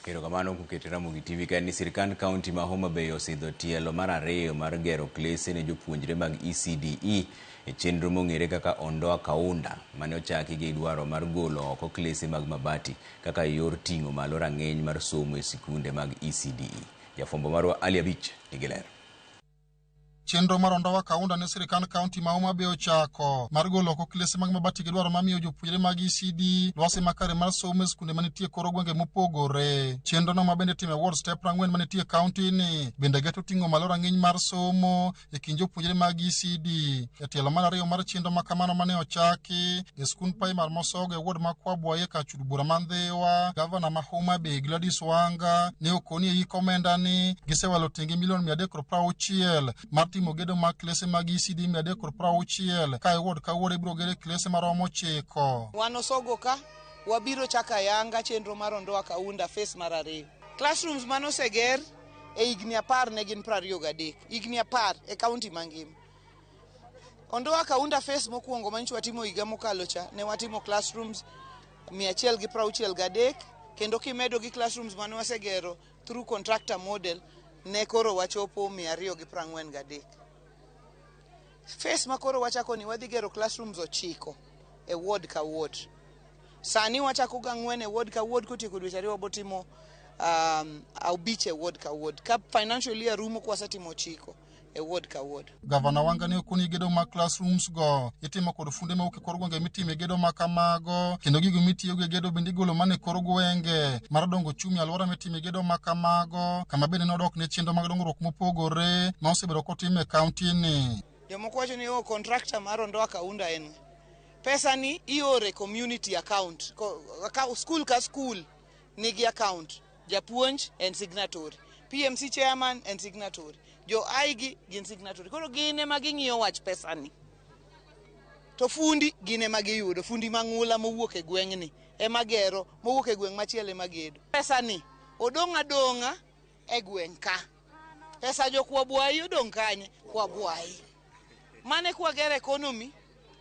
Erokamano kuketo Ramogi TV ka ni sirkand kaunti ma Homa Bay osidho tielo mar ariyo mar gero klese ne jopuonjre mag ECDE e chenro mong'ere kaka Ondoa Kaunda mane ochaki gi dwaro mar golo oko klese mag mabati kaka yor ting'o malo rang'eny mar somo e sikunde mag ECDE. Jafwambo marwa Ali Abich nigi ler. Chenro mar Ondoa Kaunda ne sirkand kaunti ma Homa Bay ochako mar golo oko klese mag mabati gi dwaro mamiyo jopuonjre mag ECD lwasi makare mar somo e skunde manitie koro gwenge mopogore. Chenro no ma bende time ward step 4 manitie kaunti ni bende geto ting'o malo rang'iny mar somo e kind jopuonjre mag ECD. E tielo mar ariyo mar chenro ma kamano mane ochaki e skund primar Mosogo e ward ma Kwabwaye ka chud bura Mandhewa, gavana ma Homa Bay Gladys Wanga ne okoni e komenda ni gisewalo tenge milion 360 mar timo gedo mag klese mag ECD 360 ka ward ka ward ibiro gere klese maromo 9. Wan Osogo ka wabiro chaka yanga chenro mar Ondoa Kaunda phase mar 2. Classrooms manoseger e higni 10 ne gin 23, higni 10 e kaunti mangima. Ondoa Kaunda phase mokwongo manyiwa timo higa mokalo cha ne watimo classrooms 163 kendo kimedo gi classrooms mane wasegero through contractor model ne koro wachopo 243. Phase makoro wachako ni wadhi gero classrooms 9 e ward ka ward. Sani wachako ga 4 e ward ka ward kotieko dweche 2 wabotimo aubiche ward ka ward. Ka financial year rumo kwa satimo 9 e ward ka ward. Gavana Wanga ne okoni gedo mag classrooms go itimo kod funde ma koro gwenge mitime gedo makamago kendo gigo mitiyo gi gedo bende igolo mane koro gwenge mar dongo chumi alwora mitime gedo makamago kama bende nodok ne chenro mag dongruok mopogore ma osebedo kotime kaunti ni. Jomoko wacho ni contractor mar Ondoa Kaunda en pesa ni iore community account school ka school nigi account, japuonj en signatory, PMC chairman en signatory, jo aigi gin signatory. Koro gine ma ging'iyo wach pesa ni. To fundi gine ma giyudo, fundi mang'ula mowuok e gweng'ni ema gero, mowuok e gweng' machielo ema gedo. Pesa ni odong'a e gweng' ka. Pesa jo Kwabwayi odong' kanye? Kwabwayi. Mane kwa gere economy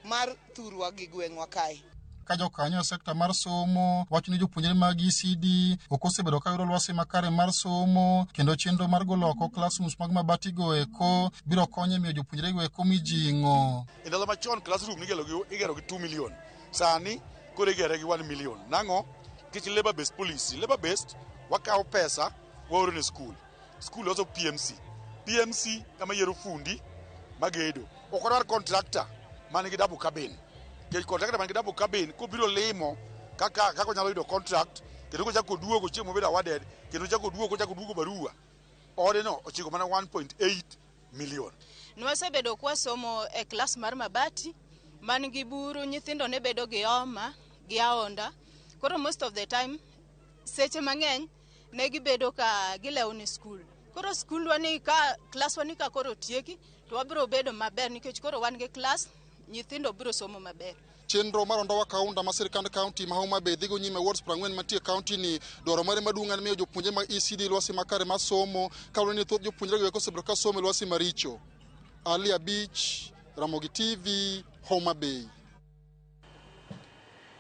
mar thurwa gi gweng'wa kae. Ka jokanyo sekta mar somo wacho ni jopuonjre mag ECD okosebedo ka yudo lwasi makare mar somo kendo chenro mar golo oko classrooms mag mabati go eko biro konyo miyo jopuonjre go eko mijing'o. E ndalo machon classroom igero gi 2 million. Sani koro igere gi 1 million. Nang'o? Kich labor based policy. Labor based wakawo pesa waoro ne school. School also PMC. PMC kama yiero fundi magedo. Okwadwar contractor manigi double cabin. Ke contractor manigi double cabin ko biro limo kaka onyalo yudo contract kendo ko chako duogo chiemo bedo awarded kendo chako duogo barua. Ode no ochiko mana 1.8 million. Nwasebedo kwa somo e class mar mabati manigi buru, nyithindo ne bedo gi homa gi aonda. Koro most of the time seche mang'eny ne gibedo ka gilewo ni school. Koro school wani ka class wani ka koro tieki to wabiro bedo maber nikech koro wan gi class nyithindo biro somo maber. Chenro mar Ondoa Kaunda ma sirkand kaunti ma Homa Bay dhigo nyime wards 40 mantie kaunti ni dwaro mare maduong' en miyo jopuonjre mag ECD lwasi makare mar somo kaluwore ni thoth jopuonjre go osebiro ka somo lwasi maricho. Ali Abich, Ramogi TV, Homa Bay.